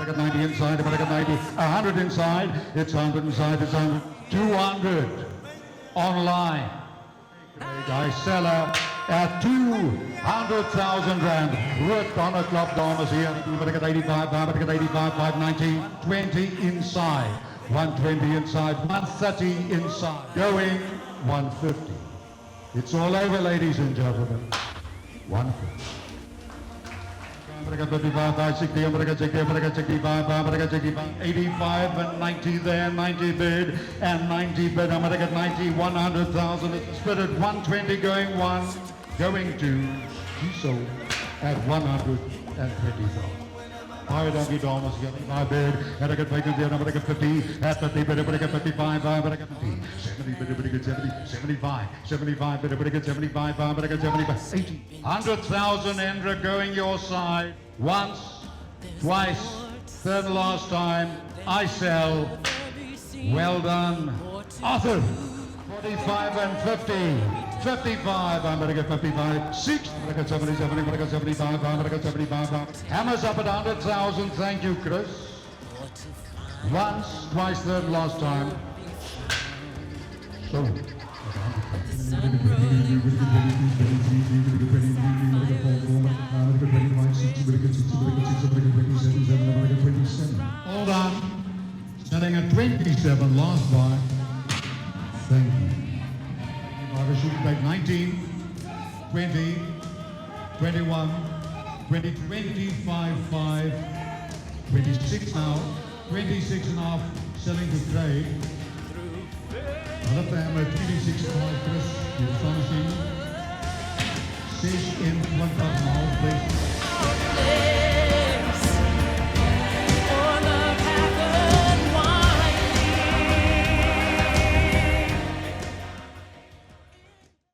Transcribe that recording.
American 90 inside, American 90, 100 inside, it's 100 inside, it's 100, 200 online. Seller at 200,000 rand. Worked on a club dames here. American 85, American 85, 590, 20 inside, 120 inside, 130 inside, going 150. It's all over, ladies and gentlemen. 150. America 55, 560, America 60, America 65, America 65, 85 and 90 there, 90 bid and 90 bid, America 90, 100,000 at the spirit, 120 going 1, going 2, he sold at 120,000. Higher donkey Thomas getting my bid, American Bacon there, America 50, at 50 bid, America 55, America 50, 70 bid, America 70, 75, 75 bid, America 75, America 75, 80, 100,000 Endra going your side, once, twice, third and last time, I sell, well done, Arthur, 45 and 50, 55, America 55, 6, America 77, America 75, America 75, hammers up at 100,000, thank you Chris, once, twice, third, last time, so, hold on, selling at 27, last buy, thank you. I should take 19, 20, 21, 20, 25, 5, 26 now, 26 and a half selling to Craig. Another time at 26 and a half, Chris, you're astonishing. 6 in 1,000.